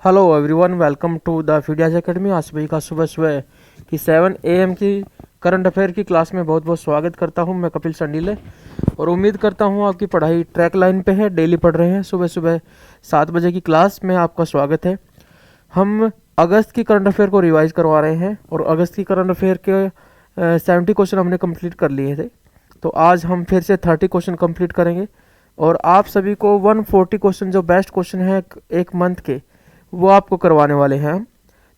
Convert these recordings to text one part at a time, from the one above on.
Hello everyone, welcome to the Phidias academy. आज सुबह का सुबह की 7 AM की करंट अफेयर की क्लास में बहुत बहुत स्वागत करता हूं। मैं कपिल संडीले और उम्मीद करता हूं आपकी पढ़ाई ट्रैक लाइन पे है, डेली पढ़ रहे हैं। सुबह सुबह 7 बजे की क्लास में आपका स्वागत है। हम अगस्त की करंट अफेयर को रिवाइज करवा रहे हैं और अगस्त की करंट अफेयर के 70 क्वेश्चन हमने कंप्लीट कर लिए थे। तो आज हम फिर से 30 क्वेश्चन कंप्लीट करेंगे और आप सभी को 140 क्वेश्चन जो बेस्ट क्वेश्चन है एक मंथ के, वो आपको करवाने वाले हैं।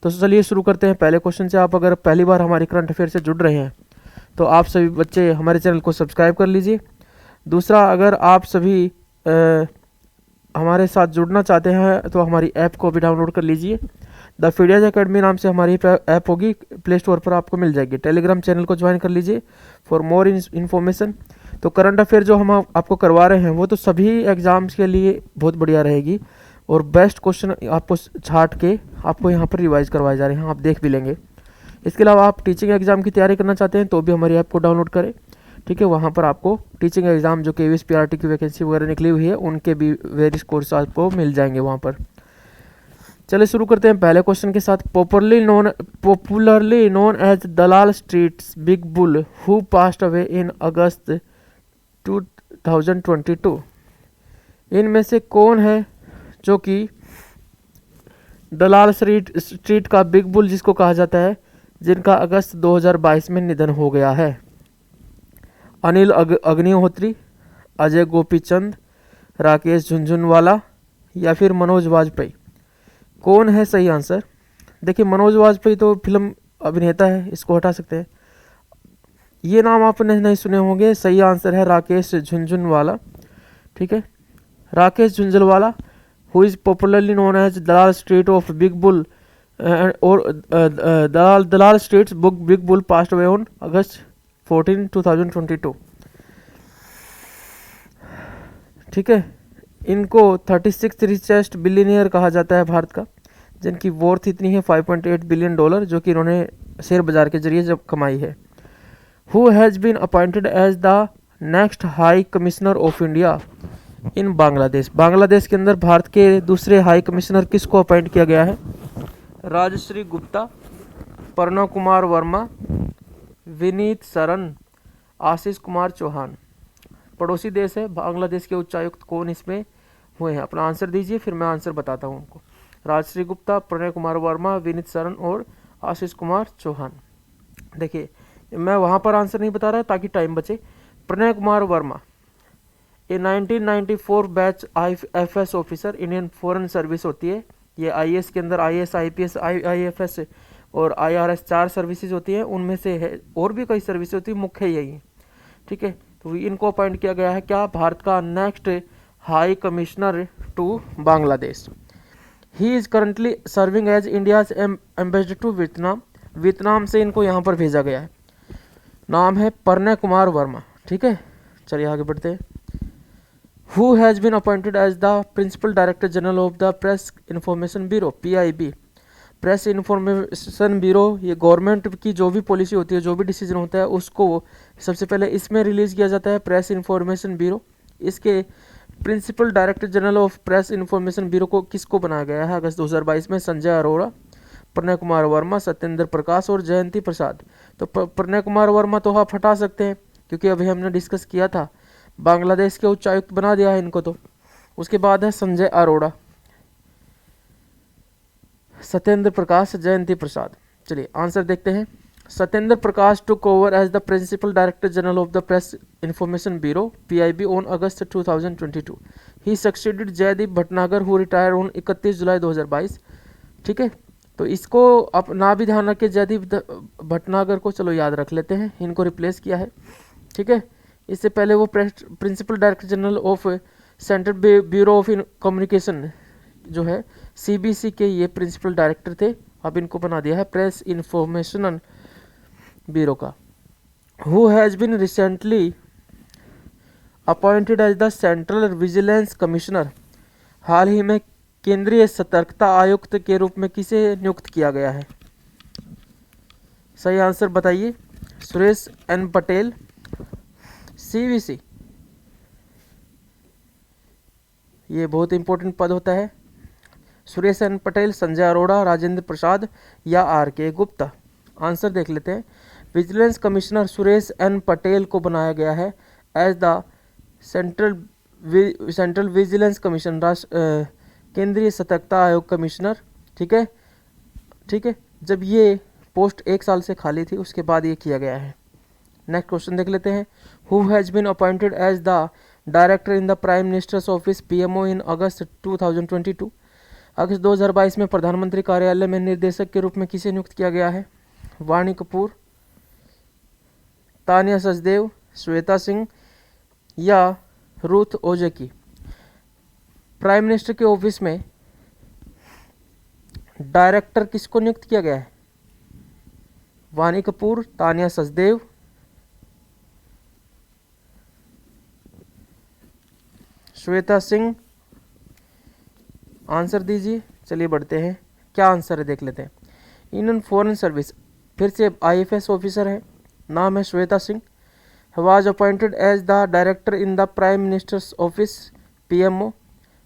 तो चलिए शुरू करते हैं पहले क्वेश्चन से। आप अगर पहली बार हमारी करंट अफेयर से जुड़ रहे हैं तो आप सभी बच्चे हमारे चैनल को सब्सक्राइब कर लीजिए। दूसरा, अगर आप सभी हमारे साथ जुड़ना चाहते हैं तो हमारी ऐप को भी डाउनलोड कर लीजिए। द फीडियाज एकेडमी नाम से हमारी ऐप होगी, प्ले स्टोर पर आपको मिल जाएगी। टेलीग्राम चैनल को ज्वाइन कर लीजिए फॉर मोर इन्फॉर्मेशन। तो करंट अफेयर जो हम आपको करवा रहे हैं वो तो सभी एग्ज़ाम्स के लिए बहुत बढ़िया रहेगी और बेस्ट क्वेश्चन आपको छाट के आपको यहाँ पर रिवाइज करवाए जा रहे हैं, आप देख भी लेंगे। इसके अलावा आप टीचिंग एग्ज़ाम की तैयारी करना चाहते हैं तो भी हमारी ऐप को डाउनलोड करें, ठीक है। वहाँ पर आपको टीचिंग एग्ज़ाम जो KVS PRT की वैकेंसी वगैरह निकली हुई है उनके भी वेरियस कोर्स आपको मिल जाएंगे वहाँ पर। चलिए शुरू करते हैं पहले क्वेश्चन के साथ। Popularly known as Dalal Street's big bull who passed away in August 2022। इनमें से कौन है जो कि दलाल स्ट्रीट का बिग बुल जिसको कहा जाता है, जिनका अगस्त 2022 में निधन हो गया है? अनिल अग्निहोत्री, अजय गोपीचंद, राकेश झुनझुनवाला या फिर मनोज वाजपेयी? कौन है सही आंसर? देखिए, मनोज वाजपेयी तो फिल्म अभिनेता है, इसको हटा सकते हैं। ये नाम आपने नहीं सुने होंगे। सही आंसर है राकेश झुनझुनवाला, ठीक है। Rakesh Jhunjhunwala who is popularly known as Dalal Street of Big Bull Dalal Street's Big Bull passed away on August 14, 2022, ठीक है। इनको 36 रिचेस्ट बिलियनियर कहा जाता है भारत का, जिनकी वर्थ इतनी है $5.8 बिलियन, जो कि इन्होंने शेयर बाजार के जरिए जब कमाई है। Who has been appointed as the next High Commissioner of India इन बांग्लादेश? बांग्लादेश के अंदर भारत के दूसरे हाई कमिश्नर किसको अपॉइंट किया गया है? राजश्री गुप्ता, प्रणव कुमार वर्मा, विनीत सरन, आशीष कुमार चौहान। पड़ोसी देश है बांग्लादेश के उच्चायुक्त कौन इसमें हुए हैं? अपना आंसर दीजिए, फिर मैं आंसर बताता हूँ आपको। राजश्री गुप्ता, प्रणव कुमार वर्मा, विनीत सरन और आशीष कुमार चौहान। देखिए, मैं वहाँ पर आंसर नहीं बता रहा ताकि टाइम बचे। प्रणव कुमार वर्मा ये 1994 batch IFS officer, Indian foreign service होती है। ये IAS के अंदर IAS, IPS, IFS और IRS 4 सर्विसेज होती है, उनमें से है और भी कई सर्विस होती है, मुख्य यही है, ठीक है। तो इनको अपॉइंट किया गया है क्या? भारत का next high commissioner to Bangladesh. He is currently serving as India's ambassador to Vietnam. Vietnam से इनको यहाँ पर भेजा गया है। नाम है प्रणय कुमार वर्मा, ठीक है। चलिए आगे बढ़ते हैं। Who has been appointed as the Principal Director General of the Press Information Bureau PIB? Press information bureau ये गवर्नमेंट की जो भी पॉलिसी होती है, जो भी डिसीजन होता है, उसको सबसे पहले इसमें रिलीज किया जाता है, प्रेस इन्फॉर्मेशन ब्यूरो। इसके principal director general of press information bureau को किसको बनाया गया है अगस्त 2022 में? संजय अरोड़ा, प्रणय कुमार वर्मा, सत्येंद्र प्रकाश और जयंती प्रसाद। तो प्रणय कुमार वर्मा तो आप हटा सकते हैं क्योंकि अभी हमने डिस्कस किया था, बांग्लादेश के उच्चायुक्त बना दिया है इनको। तो उसके बाद है संजय अरोड़ा, सत्येंद्र प्रकाश, जयंती प्रसाद। चलिए आंसर देखते हैं। Satyendra Prakash took over as the principal director general of the Press Information Bureau PIB on August 2022। He succeeded Jaideep Bhatnagar who retire on 31 July 2022, ठीक है। तो इसको आप ना भी ध्यान रखें, जयदीप भटनागर को चलो याद रख लेते हैं, इनको रिप्लेस किया है, ठीक है। इससे पहले वो principal director general of central bureau of communication जो है CBC के ये प्रिंसिपल डायरेक्टर थे। अब इनको बना दिया है प्रेस इंफॉर्मेशन ब्यूरो का। Who has been recently appointed as the central Vigilance Commissioner. हाल ही में केंद्रीय सतर्कता आयुक्त के रूप में किसे नियुक्त किया गया है? सही आंसर बताइए। सुरेश N पटेल, CVC ये बहुत इंपॉर्टेंट पद होता है। सुरेश एन पटेल, संजय अरोड़ा, राजेंद्र प्रसाद या आर के गुप्ता। आंसर देख लेते हैं। Vigilance commissioner Suresh N Patel को बनाया गया है as the central vigilance commission, केंद्रीय सतर्कता आयोग कमिश्नर। ठीक है, ठीक है। जब ये पोस्ट 1 साल से खाली थी उसके बाद ये किया गया है। नेक्स्ट क्वेश्चन देख लेते हैं। Who has been appointed as the director in the prime minister's office PMO in August 2022। अगस्त 2022 में प्रधानमंत्री कार्यालय में निर्देशक के रूप में किसे नियुक्त किया गया है? वाणी कपूर, तानिया सचदेव, श्वेता सिंह या रूथ ओजेकी। प्राइम मिनिस्टर के ऑफिस में डायरेक्टर किसको नियुक्त किया गया है? वाणी कपूर, तानिया सचदेव, श्वेता सिंह। आंसर दीजिए। चलिए बढ़ते हैं, क्या आंसर है देख लेते हैं। इंडियन फॉरेन सर्विस, फिर से आईएफएस ऑफिसर है, नाम है Shweta Singh. Was appointed as the director in the prime minister's office PMO.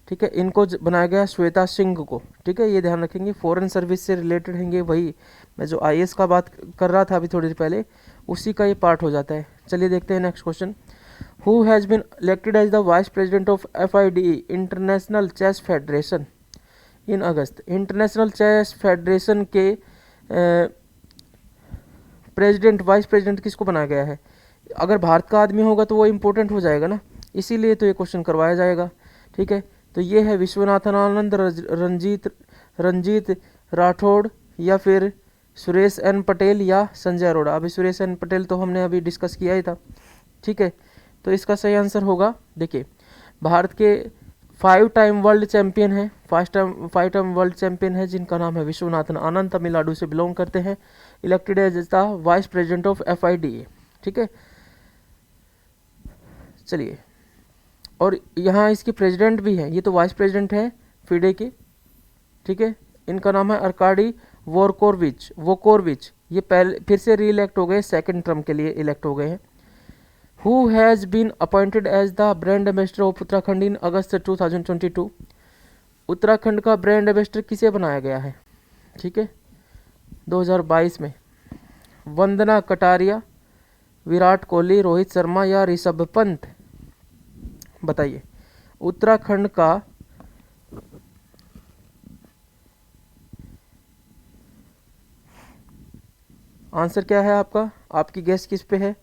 ठीक है, इनको बनाया गया श्वेता सिंह को। ठीक है, ये ध्यान रखेंगे, फॉरेन सर्विस से रिलेटेड हैंगे, वही मैं जो आईएएस का बात कर रहा था अभी थोड़ी देर पहले, उसी का ये पार्ट हो जाता है। चलिए देखते हैं next question. Who has been elected as the vice president of FIDE international chess federation in August. International chess federation के प्रेसिडेंट, वाइस प्रेसिडेंट किसको बनाया गया है? अगर भारत का आदमी होगा तो वो इम्पोर्टेंट हो जाएगा ना, इसीलिए तो ये क्वेश्चन करवाया जाएगा। ठीक है, तो ये है विश्वनाथन आनंद, रंजीत राठौड़ या फिर सुरेश एन पटेल या संजय अरोड़ा। अभी सुरेश एन पटेल तो हमने अभी डिस्कस किया ही था। ठीक है, तो इसका सही आंसर होगा, देखिए भारत के 5 टाइम वर्ल्ड चैंपियन है, 5 टाइम वर्ल्ड चैंपियन है जिनका नाम है विश्वनाथन आनंद, तमिलनाडु से बिलोंग करते हैं, elected as the vice president of FIDE। ठीक है, चलिए, और यहाँ इसकी प्रेसिडेंट भी है, ये तो वाइस प्रेसिडेंट है FIDE की। ठीक है, इनका नाम है अर्काडी वोकोरविच। ये पहले फिर से री इलेक्ट हो गए, सेकेंड टर्म के लिए इलेक्ट हो गए हैं। Who has been appointed as the brand ambassador of Uttarakhand in अगस्त 2022। उत्तराखंड का ब्रांड एम्बेसडर किसे बनाया गया है? ठीक है, 2022 में वंदना कटारिया, विराट कोहली, रोहित शर्मा या ऋषभ पंत। बताइए, उत्तराखंड का आंसर क्या है आपका? आपकी गेस किस पे है?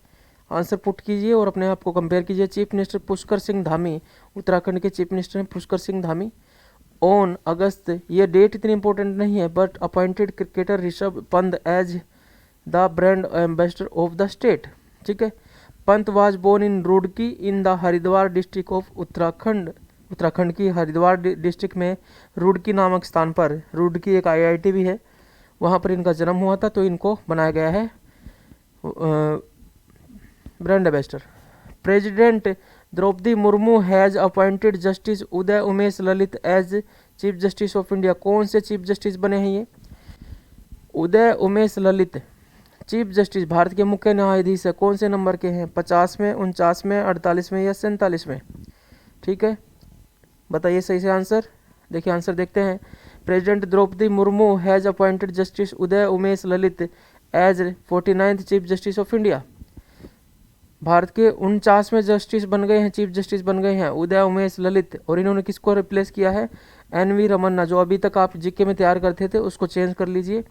आंसर पुट कीजिए और अपने आप को कंपेयर कीजिए। चीफ मिनिस्टर पुष्कर सिंह धामी, उत्तराखंड के चीफ मिनिस्टर हैं पुष्कर सिंह धामी। ऑन अगस्त, ये डेट इतनी इंपॉर्टेंट नहीं है, but appointed cricketer Rishabh Pant as the brand ambassador of the state. ठीक है, Pant was born in Roorkee in the Haridwar district of Uttarakhand. Uttarakhand की हरिद्वार डिस्ट्रिक्ट में रुड़की नामक स्थान पर, रुड़की एक IIT भी है, वहाँ पर इनका जन्म हुआ था, तो इनको बनाया गया है brand ambassador. President Droupadi Murmu has appointed justice Uday Umesh Lalit as chief justice of India. कौन से चीफ जस्टिस बने हैं ये? उदय उमेश ललित चीफ जस्टिस, भारत के मुख्य न्यायाधीश है। कौन से नंबर के हैं? 50वें, 49वें, 48वें या 47वें? ठीक है, बताइए सही से आंसर। देखिए आंसर देखते हैं। President Droupadi Murmu has appointed justice Uday Umesh Lalit as 49th chief justice of India. Bharat के 49वें जस्टिस बन गए हैं, चीफ जस्टिस बन गए हैं उदय उमेश ललित, और इन्होंने किसको रिप्लेस किया है? NV रमन्ना, जो अभी तक आप जीके में तैयार करते थे उसको चेंज कर लीजिए।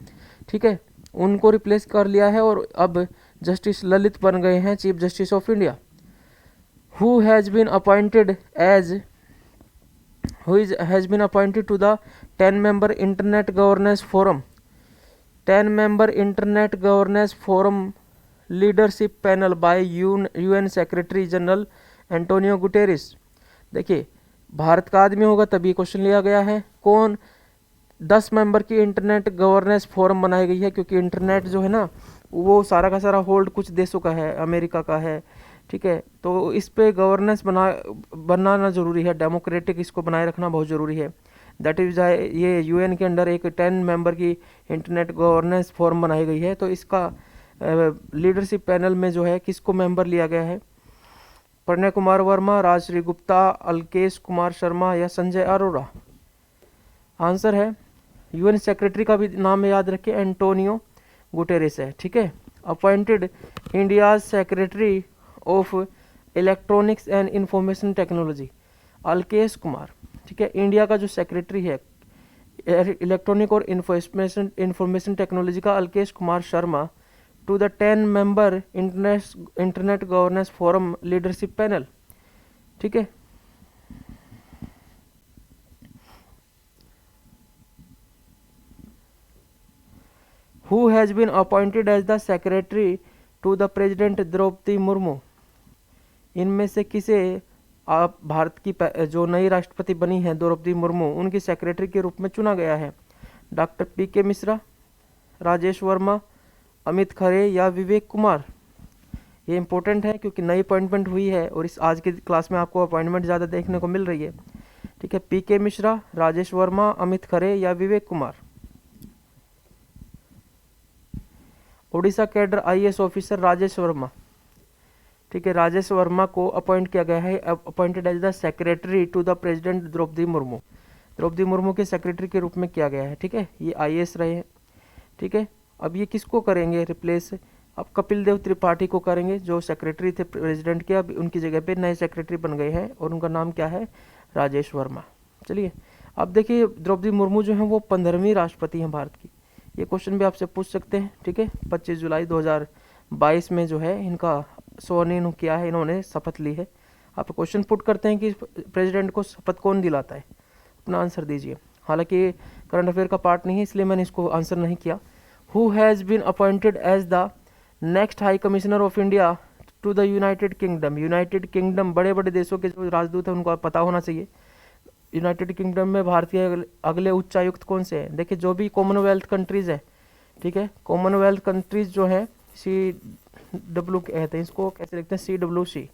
ठीक है, उनको रिप्लेस कर लिया है और अब जस्टिस ललित बन गए हैं chief justice of India. Who has been appointed to the 10-member internet governance forum. 10-member internet governance forum leadership panel by UN secretary general Antonio Guterres. देखिए, भारत का आदमी होगा तभी क्वेश्चन लिया गया है। कौन? 10 मेंबर की इंटरनेट गवर्नेंस फोरम बनाई गई है, क्योंकि इंटरनेट जो है ना वो सारा का सारा होल्ड कुछ देशों का है, अमेरिका का है। ठीक है, तो इस पे गवर्नेंस बनाना जरूरी है, डेमोक्रेटिक इसको बनाए रखना बहुत ज़रूरी है। दैट इज ये UN के अंडर एक 10 मेंबर की इंटरनेट गवर्नेंस फोरम बनाई गई है। तो इसका लीडरशिप पैनल में जो है किसको मेंबर लिया गया है? प्रणय कुमार वर्मा, राजश्री गुप्ता, अलकेश कुमार शर्मा या संजय अरोड़ा। आंसर है यूएन सेक्रेटरी का भी नाम याद रखें, एंटोनियो गुटेरेस है, ठीक है। Appointed India's secretary of electronics and information technology, Alkesh Kumar, ठीक है। इंडिया का जो सेक्रेटरी है इलेक्ट्रॉनिक और इंफॉर्मेशन टेक्नोलॉजी का, Alkesh Kumar Sharma, to the 10 member internet governance forum leadership panel, ठीक है। Who has been appointed as the secretary to the president Draupadi Murmu, इनमें से किसे आप भारत की जो नई राष्ट्रपति बनी है द्रौपदी मुर्मू, उनकी सेक्रेटरी के रूप में चुना गया है? डॉक्टर पीके मिश्रा, राजेश वर्मा, अमित खरे या विवेक कुमार? ये इंपॉर्टेंट है क्योंकि नई अपॉइंटमेंट हुई है और इस आज की क्लास में आपको अपॉइंटमेंट ज़्यादा देखने को मिल रही है, ठीक है। पीके मिश्रा, राजेश वर्मा, अमित खरे या Vivek Kumar? Odisha cadre IAS officer Rajesh Verma, ठीक है। राजेश वर्मा को अपॉइंट किया गया है, appointed as the secretary to the president Droupadi Murmu, Droupadi Murmu के सेक्रेटरी के रूप में किया गया है, ठीक है। ये आईएएस रहे हैं, ठीक है। अब ये किसको करेंगे रिप्लेस? अब कपिल देव त्रिपाठी को करेंगे, जो सेक्रेटरी थे प्रेसिडेंट के, अब उनकी जगह पे नए सेक्रेटरी बन गए हैं और उनका नाम क्या है? राजेश वर्मा। चलिए अब देखिए, द्रौपदी मुर्मू जो है वो 15वीं राष्ट्रपति हैं भारत की। ये क्वेश्चन भी आपसे पूछ सकते हैं, ठीक है। 25 जुलाई 2022 में जो है इनका स्वर्न इन किया है, इन्होंने शपथ ली है। आप क्वेश्चन पुट करते हैं कि प्रेसिडेंट को शपथ कौन दिलाता है, अपना आंसर दीजिए। हालांकि करंट अफेयर का पार्ट नहीं है इसलिए मैंने इसको आंसर नहीं किया। Who has been appointed as the next high commissioner of India to the United Kingdom, United Kingdom बड़े बड़े देशों के जो राजदूत हैं उनको पता होना चाहिए। यूनाइटेड किंगडम में भारत के अगले उच्चायुक्त कौन से हैं? देखिए जो भी कॉमनवेल्थ कंट्रीज़ है, ठीक है, कॉमनवेल्थ कंट्रीज़ जो है CW कहते हैं इसको, कैसे लिखते हैं? CWC।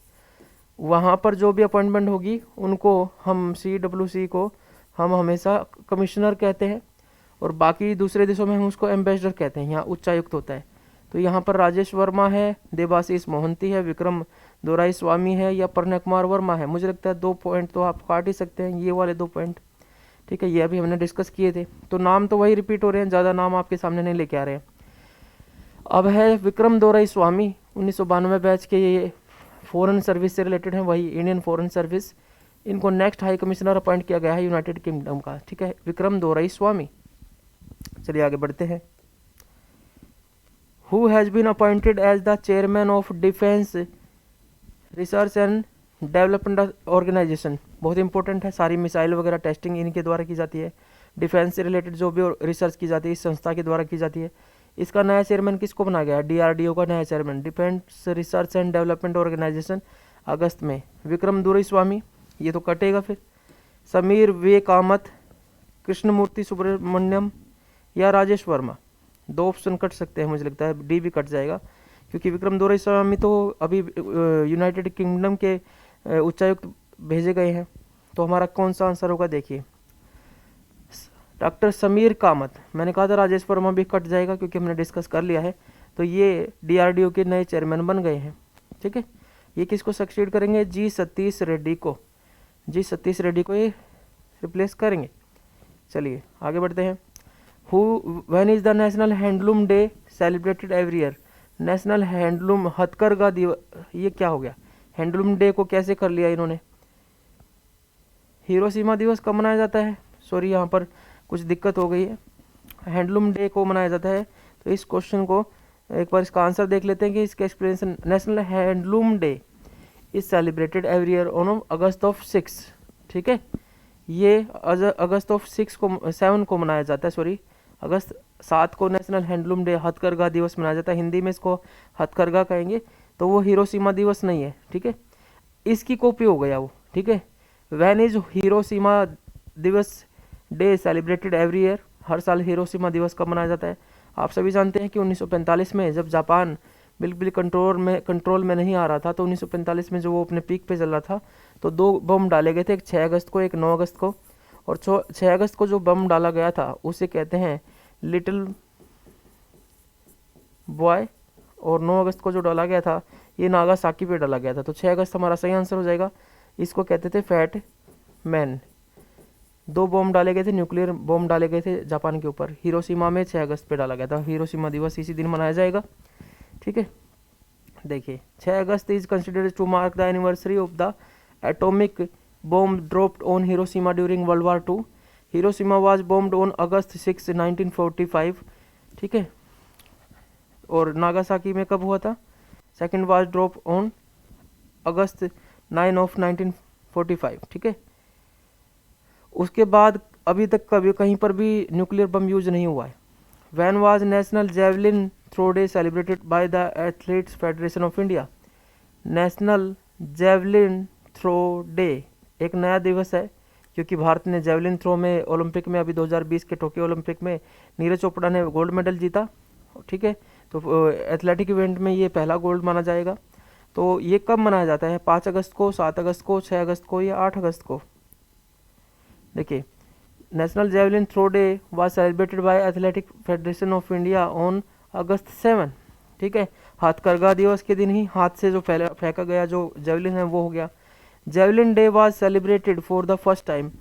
वहाँ पर जो भी अपॉइंटमेंट होगी उनको हम CWC को हम हमेशा कमिश्नर कहते हैं और बाकी दूसरे देशों में हम उसको एम्बेसडर कहते हैं। यहाँ उच्चायुक्त होता है। तो यहाँ पर राजेश वर्मा है, देबाशीष मोहंती है, विक्रम दोराई स्वामी है या प्रणय कुमार वर्मा है। मुझे लगता है 2 पॉइंट तो आप काट ही सकते हैं, ये वाले 2 पॉइंट, ठीक है। ये अभी हमने डिस्कस किए थे, तो नाम तो वही रिपीट हो रहे हैं, ज़्यादा नाम आपके सामने नहीं लेके आ रहे हैं। अब है विक्रम दोराई स्वामी, 1992 बैच के, ये फॉरेन सर्विस से रिलेटेड हैं, वही इंडियन फॉरेन सर्विस। इनको नेक्स्ट हाई कमिश्नर अपॉइंट किया गया है यूनाइटेड किंगडम का, ठीक है, विक्रम दोराई स्वामी। चलिए आगे बढ़ते हैं। Who has been appointed as the chairman of defence research and development organisation, बहुत इंपॉर्टेंट है। सारी मिसाइल वगैरह टेस्टिंग इनके द्वारा की जाती है। डिफेंस से रिलेटेड जो भी रिसर्च की जाती है इस संस्था के द्वारा की जाती है। इसका नया चेयरमैन किसको बनाया गया है? DRDO का नया chairman, defence research and development organisation, अगस्त में। विक्रम दोराई स्वामी, ये तो कटेगा फिर। समीर वे कामत, कृष्णमूर्ति सुब्रमण्यम या राजेश वर्मा? 2 ऑप्शन कट सकते हैं, मुझे लगता है डी भी कट जाएगा क्योंकि विक्रम दोराई स्वामी तो अभी यूनाइटेड किंगडम के उच्चायुक्त भेजे गए हैं। तो हमारा कौन सा आंसर होगा? देखिए डॉक्टर समीर कामत। मैंने कहा था राजेश वर्मा भी कट जाएगा क्योंकि हमने डिस्कस कर लिया है। तो ये DRDO के नए चेयरमैन बन गए हैं, ठीक है। ये किसको सक्सीड करेंगे? G सतीश रेड्डी को, G सतीश रेड्डी को ये रिप्लेस करेंगे। चलिए आगे बढ़ते हैं। When is the national handloom day celebrated every year? National handloom हथकरघा दिवस, ये क्या हो गया? हैंडलूम डे को कैसे कर लिया इन्होंने? हिरोशिमा दिवस कब मनाया जाता है? सॉरी यहाँ पर कुछ दिक्कत हो गई है, हैंडलूम डे को मनाया जाता है। तो इस क्वेश्चन को एक बार इसका आंसर देख लेते हैं कि इसका explanation. National handloom day is celebrated every year on August of 6, ठीक है। ये अगस्त ऑफ 7 को मनाया जाता है, सॉरी अगस्त 7 को नेशनल हैंडलूम डे हथकरघा दिवस मनाया जाता है। हिंदी में इसको हथकरघा कहेंगे। तो वो हिरोशिमा दिवस नहीं है, ठीक है, इसकी कॉपी हो गया वो, ठीक है। व्हेन इज हिरोशिमा दिवस डे सेलिब्रेटेड एवरी ईयर? हर साल हिरोशिमा दिवस कब मनाया जाता है? आप सभी जानते हैं कि 1945 में जब जापान बिल्कुल कंट्रोल में नहीं आ रहा था, तो 1945 में जो वो अपने पीक पे चल रहा था, तो 2 बम डाले गए थे, एक 6 अगस्त को, एक 9 अगस्त को। और 6 अगस्त को जो बम डाला गया था उसे कहते हैं लिटिल बॉय, और 9 अगस्त को जो डाला गया था ये नागासाकी पे डाला गया था। तो 6 अगस्त हमारा सही आंसर हो जाएगा। इसको कहते थे फैट मैन, 2 बॉम्ब डाले गए थे, न्यूक्लियर बॉम्ब डाले गए थे जापान के ऊपर। हिरोशिमा में 6 अगस्त पे डाला गया था। हिरोशिमा दिवस इसी दिन मनाया जाएगा, ठीक है। देखिए 6 August is considered to mark the anniversary of the atomic bomb dropped on Hiroshima during World War 2। Hiroshima was bombed on August 6, 1945, ठीक है। और नागासाकी में कब हुआ था? Second was drop on August 9 of 1945, ठीक है। उसके बाद अभी तक कभी कहीं पर भी न्यूक्लियर बम यूज नहीं हुआ है। When was national javelin throw day celebrated by the athletes federation of India. National javelin throw day एक नया दिवस है, क्योंकि भारत ने जेवलिन थ्रो में ओलंपिक में अभी 2020 के टोक्यो ओलंपिक में नीरज चोपड़ा ने गोल्ड मेडल जीता, ठीक है। तो एथलेटिक इवेंट में ये पहला गोल्ड माना जाएगा। तो ये कब मनाया जाता है? 5 अगस्त को, 7 अगस्त को, 6 अगस्त को या 8 अगस्त को? देखिए national javelin throw day was celebrated by athletic federation of India on August 7, ठीक है। हाथकरघा दिवस के दिन ही हाथ से जो फेंका गया जो जेवलिन है वो हो गया। Javelin day was celebrated for the first time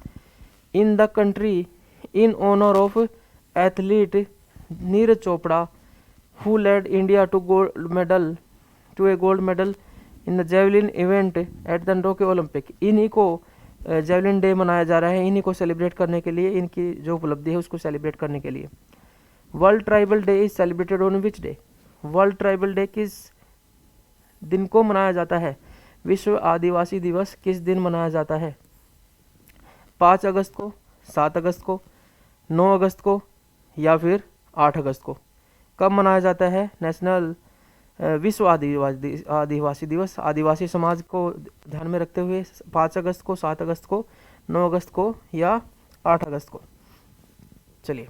in the country in honour of athlete Neeraj Chopra who led India to a gold medal in the javelin event at the Tokyo Olympic। इन्हीं को javelin day मनाया जा रहा है, इन्हीं को celebrate करने के लिए, इनकी जो उपलब्धि है उसको सेलिब्रेट करने के लिए। World tribal day is celebrated on which day? World tribal day किस दिन को मनाया जाता है? विश्व आदिवासी दिवस किस दिन मनाया जाता है? 5 अगस्त को, 7 अगस्त को, 9 अगस्त को या फिर 8 अगस्त को? कब मनाया जाता है नेशनल विश्व आदिवासी दिवस? आदिवासी समाज को ध्यान में रखते हुए 5 अगस्त को, 7 अगस्त को, 9 अगस्त को या 8 अगस्त को? चलिए,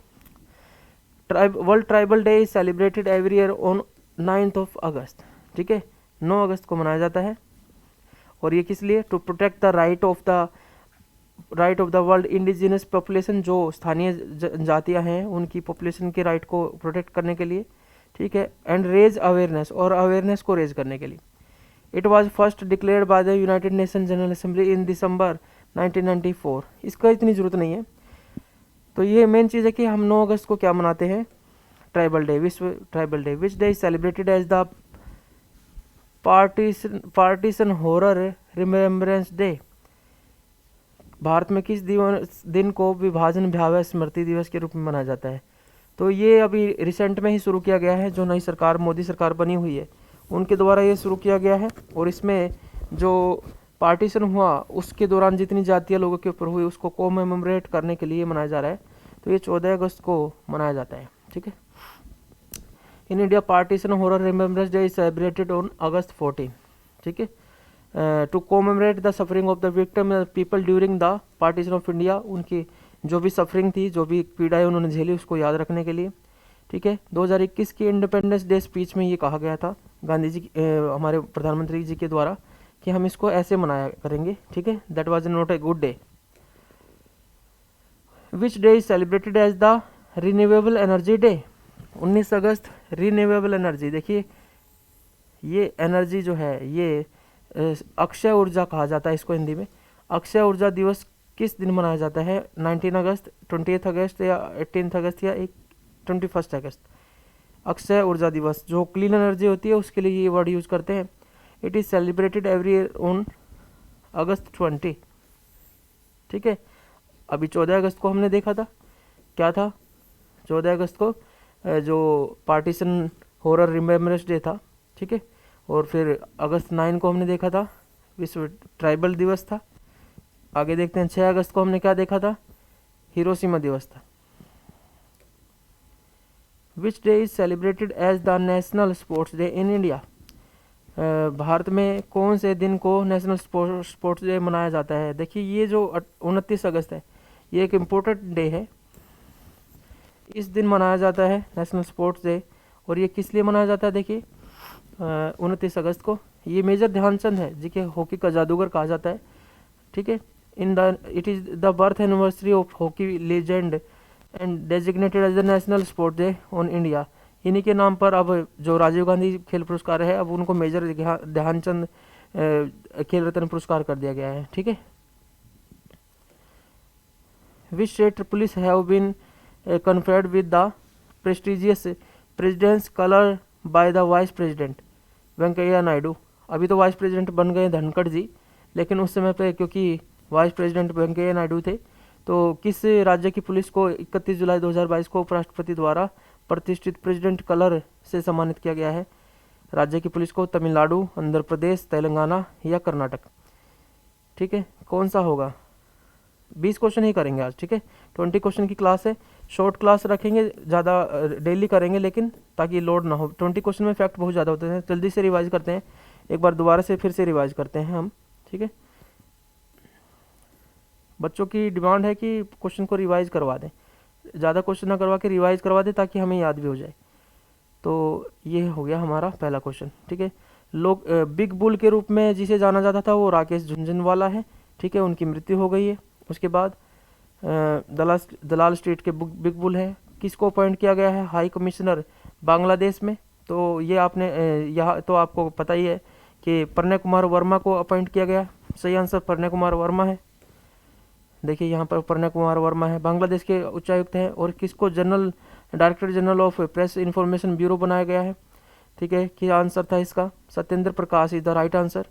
world tribal day is celebrated every year on 9th of अगस्त, ठीक है। 9 अगस्त को मनाया जाता है। और ये किस लिए? To protect the right of the world indigenous population, जो स्थानीय जातियां हैं उनकी पॉपुलेशन के राइट को प्रोटेक्ट करने के लिए, ठीक है। एंड रेज अवेयरनेस, और अवेयरनेस को रेज करने के लिए। It was first declared by the United Nation General Assembly in December 1994। इसका इतनी जरूरत नहीं है। तो ये मेन चीज़ है कि हम 9 अगस्त को क्या मनाते हैं? ट्राइबल डे, विश्व tribal day. Which day is celebrated as the partition horror remembrance day. Bharat में किस दिन को विभाजन भयावह स्मृति दिवस के रूप में मनाया जाता है? तो ये अभी रिसेंट में ही शुरू किया गया है, जो नई सरकार मोदी सरकार बनी हुई है उनके द्वारा ये शुरू किया गया है। और इसमें जो पार्टीशन हुआ उसके दौरान जितनी जातीय लोगों के ऊपर हुई उसको कोमेमोरेट करने के लिए मनाया जा रहा है। तो ये 14 अगस्त को मनाया जाता है, ठीक है। In India partition horror remembrance day is celebrated on August 14, ठीक है। To commemorate the suffering of the victim people during the partition of India. उनकी जो भी सफरिंग थी, जो भी पीड़ाएं उन्होंने झेली, उसको याद रखने के लिए, ठीक है। 2021 की इंडिपेंडेंस डे स्पीच में ये कहा गया था गांधी जी हमारे प्रधानमंत्री जी के द्वारा कि हम इसको ऐसे मनाया करेंगे, ठीक है। That was not a good day. Which day is celebrated as the renewable energy day? 19 अगस्त रिन्यूएबल एनर्जी। देखिए ये एनर्जी जो है ये अक्षय ऊर्जा कहा जाता है इसको हिंदी में। अक्षय ऊर्जा दिवस किस दिन मनाया जाता है? 19 अगस्त, 20 अगस्त या 18 अगस्त या 21 अगस्त? अक्षय ऊर्जा दिवस, जो क्लीन एनर्जी होती है उसके लिए ये वर्ड यूज करते हैं। It is celebrated every year on August 20, ठीक है। अभी 14 अगस्त को हमने देखा था, क्या था? 14 अगस्त को जो पार्टीशन हॉरर रिमेम्बरेंस डे था, ठीक है। और फिर अगस्त 9 को हमने देखा था विश्व ट्राइबल दिवस था। आगे देखते हैं 6 अगस्त को हमने क्या देखा था? हिरोशिमा दिवस था। Which day is celebrated as the national sports day in India? Bharat में कौन से दिन को नेशनल स्पोर्ट्स डे मनाया जाता है? देखिए ये जो 29 अगस्त है ये एक इम्पोर्टेंट डे है। इस दिन मनाया जाता है नेशनल स्पोर्ट्स डे। और ये किस लिए मनाया जाता है? देखिए 29 अगस्त को ये मेजर ध्यानचंद है जी के हॉकी का जादूगर कहा जाता है, ठीक है। It is the birth anniversary of hockey legend and designated as the national sport day on India. इन्हीं के नाम पर अब जो राजीव गांधी खेल पुरस्कार है अब उनको मेजर ध्यानचंद खेल रत्न पुरस्कार कर दिया गया है, ठीक है। Which state police have been conferred with the prestigious president's colour by the vice president Venkaiah Naidu. अभी तो वाइस प्रेसिडेंट बन गए धनखड़ जी, लेकिन उस समय पे क्योंकि वाइस प्रेसिडेंट वेंकैया नायडू थे, तो किस राज्य की पुलिस को 31 जुलाई 2022 को उपराष्ट्रपति द्वारा प्रतिष्ठित प्रेसिडेंट कलर से सम्मानित किया गया है? राज्य की पुलिस को तमिलनाडु, आंध्र प्रदेश, तेलंगाना या कर्नाटक। ठीक है, कौन सा होगा? 20 क्वेश्चन ही करेंगे आज, ठीक है। 20 क्वेश्चन की क्लास है, शॉर्ट क्लास रखेंगे, ज़्यादा डेली करेंगे, लेकिन ताकि लोड ना हो। 20 क्वेश्चन में फैक्ट बहुत ज़्यादा होते हैं, जल्दी से रिवाइज करते हैं, एक बार दोबारा से फिर से रिवाइज करते हैं हम, ठीक है। बच्चों की डिमांड है कि क्वेश्चन को रिवाइज करवा दें, ज़्यादा क्वेश्चन ना करवा के रिवाइज करवा दें ताकि हमें याद भी हो जाए। तो ये हो गया हमारा पहला क्वेश्चन, ठीक है। लोग बिग बुल के रूप में जिसे जाना जाता था वो राकेश झुनझुनवाला है, ठीक है, उनकी मृत्यु हो गई है। उसके बाद दलाल स्ट्रीट के बिग बुल है, किसको अपॉइंट किया गया है? हाई कमिश्नर बांग्लादेश में। तो ये आपने यहाँ तो आपको पता ही है कि प्रणय कुमार वर्मा को अपॉइंट किया गया। सही आंसर प्रणय कुमार वर्मा है। देखिए यहाँ पर प्रणय कुमार वर्मा है, बांग्लादेश के उच्चायुक्त हैं। और किसको director general of press Information bureau बनाया गया है? ठीक है, क्या आंसर था इसका? सत्येंद्र प्रकाश इज द राइट आंसर,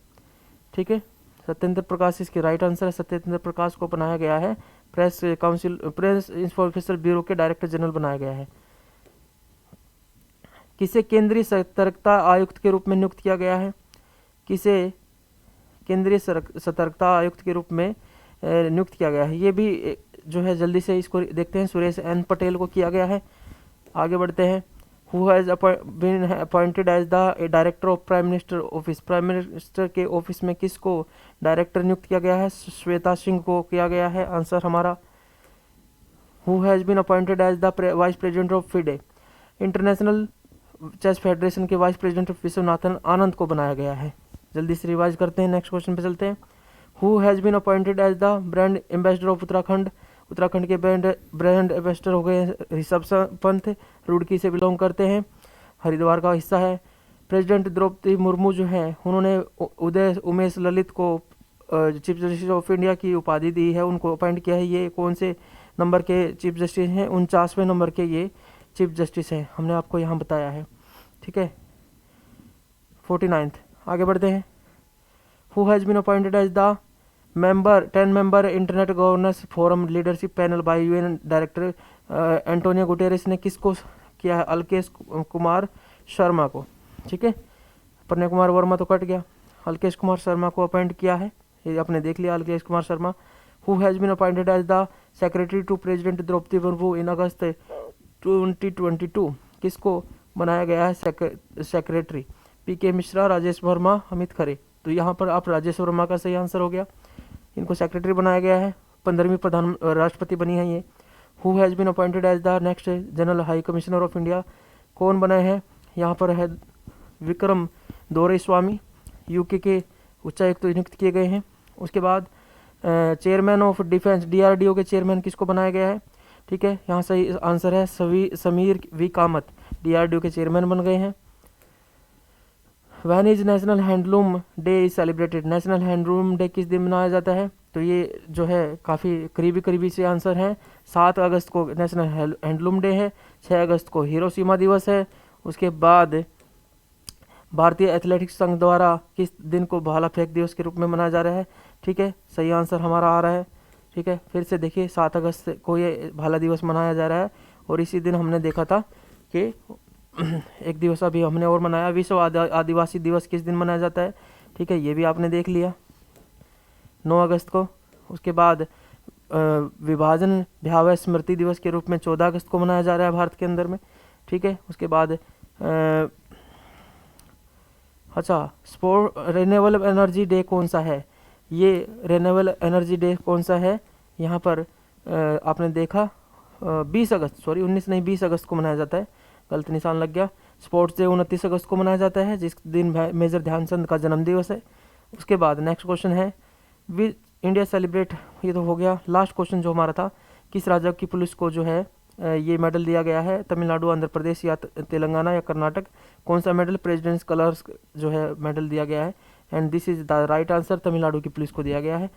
ठीक है। सत्येंद्र प्रकाश इसके राइट आंसर है। सत्येंद्र प्रकाश को बनाया गया है प्रेस इंफॉर्मेशन ब्यूरो के डायरेक्टर जनरल बनाया गया है। किसे केंद्रीय सतर्कता आयुक्त के रूप में नियुक्त किया गया है? किसे केंद्रीय सतर्कता आयुक्त के रूप में नियुक्त किया गया है? ये भी जो है जल्दी से इसको देखते हैं, सुरेश एन पटेल को किया गया है। आगे बढ़ते हैं। Who has been appointed as the director of prime minister office? Prime minister के ऑफिस में किसको डायरेक्टर नियुक्त किया गया है? श्वेता सिंह को किया गया है, आंसर हमारा। Who has been appointed as the vice president of FIDE? International chess federation के वाइस प्रेसिडेंट विश्वनाथन आनंद को बनाया गया है। जल्दी से रिवाइज करते हैं, नेक्स्ट क्वेश्चन पे चलते हैं। Who has been appointed as the brand ambassador of Uttarakhand? Uttarakhand के ब्रांड एम्बेसडर हो गए ऋषभ पंत, रुड़की से बिलोंग करते हैं, हरिद्वार का हिस्सा है। प्रेसिडेंट द्रौपदी मुर्मू जो है उन्होंने उदय उमेश ललित को चीफ जस्टिस ऑफ इंडिया की उपाधि दी है, उनको अपॉइंट किया है। ये कौन से नंबर के चीफ जस्टिस हैं? 49वें नंबर के ये चीफ जस्टिस हैं, हमने आपको यहाँ बताया है, ठीक है। 49th। आगे बढ़ते हैं। Who has been appointed as the 10 member internet governance forum leadership panel by UN director Antonio Guterres ने किसको किया है? अल्केश कुमार शर्मा को, ठीक है। प्रणय कुमार वर्मा तो कट गया, अल्केश कुमार शर्मा को अपॉइंट किया है, ये आपने देख लिया, Alkesh Kumar Sharma. Who has been appointed as the secretary to president Droupadi Murmu in August 2022? किसको बनाया गया है सेक्रेटरी? पीके मिश्रा, राजेश वर्मा, अमित खरे। तो यहाँ पर आप राजेश वर्मा का सही आंसर हो गया, इनको सेक्रेटरी बनाया गया है। 15वीं प्रधान राष्ट्रपति बनी है ये। Who has been appointed as the next general high commissioner of India? कौन बनाए हैं? यहाँ पर है विक्रम दोरेस्वामी, यूके के उच्चायुक्त तो नियुक्त किए गए हैं। उसके बाद चेयरमैन ऑफ डिफेंस डीआरडीओ के चेयरमैन किसको बनाया गया है? ठीक है, यहाँ सही आंसर है समीर वी कामत, डीआरडीओ के चेयरमैन बन गए हैं। When is national handloom day is celebrated? National handloom day किस दिन मनाया जाता है? तो ये जो है काफ़ी करीबी से आंसर है। 7 अगस्त को नेशनल हैंडलूम डे है, 6 अगस्त को हिरोशिमा दिवस है। उसके बाद भारतीय एथलेटिक्स संघ द्वारा किस दिन को भाला फेंक दिवस के रूप में मनाया जा रहा है? ठीक है, सही आंसर हमारा आ रहा है, ठीक है। फिर से देखिए 7 अगस्त को ये भाला दिवस मनाया जा रहा है, और इसी दिन हमने देखा था कि एक दिवस अभी हमने और मनाया, विश्व आदिवासी दिवस किस दिन मनाया जाता है? ठीक है, ये भी आपने देख लिया, 9 अगस्त को। उसके बाद विभाजन भयावह स्मृति दिवस के रूप में 14 अगस्त को मनाया जा रहा है भारत के अंदर में, ठीक है। उसके बाद अच्छा, रिन्यूएबल एनर्जी डे कौन सा है? ये रिन्यूएबल एनर्जी डे कौन सा है? यहाँ पर आपने देखा 20 अगस्त को मनाया जाता है, गलत निशान लग गया। स्पोर्ट्स डे 29 अगस्त को मनाया जाता है, जिस दिन मेजर ध्यानचंद का जन्मदिवस है। उसके बाद नेक्स्ट क्वेश्चन है विद इंडिया सेलिब्रेट, ये तो हो गया। लास्ट क्वेश्चन जो हमारा था, किस राज्य की पुलिस को जो है ये मेडल दिया गया है? तमिलनाडु, आंध्र प्रदेश या तेलंगाना या कर्नाटक? कौन सा मेडल? प्रेसिडेंट्स कलर्स जो है मेडल दिया गया है, and this is the right answer, Tamil Nadu की पुलिस को दिया गया है।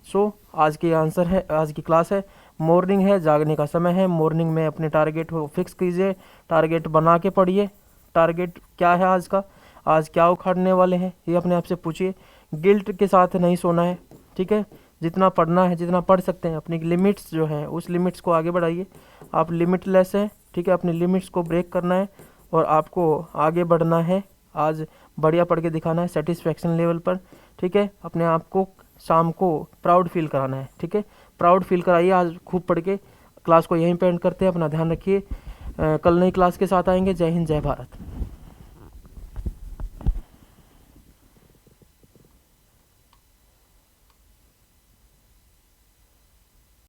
सो आज की आंसर है, आज की क्लास है मॉर्निंग है, जागने का समय है। मॉर्निंग में अपने टारगेट को फिक्स कीजिए, टारगेट बना के पढ़िए। टारगेट क्या है आज का, आज क्या उखाड़ने वाले हैं, ये अपने आप से पूछिए। गिल्ट के साथ नहीं सोना है, ठीक है। जितना पढ़ना है, जितना पढ़ सकते हैं, अपनी लिमिट्स जो हैं उस लिमिट्स को आगे बढ़ाइए। आप लिमिटलेस हैं, ठीक है। अपनी लिमिट्स को ब्रेक करना है और आपको आगे बढ़ना है। आज बढ़िया पढ़ के दिखाना है सेटिस्फेक्शन लेवल पर, ठीक है। अपने आप को शाम को प्राउड फील कराना है, ठीक है। प्राउड फील कराइए आज खूब पढ़ के। क्लास को यहीं पे एंड करते हैं। अपना ध्यान रखिए। कल नई क्लास के साथ आएंगे। जय हिंद, जय भारत।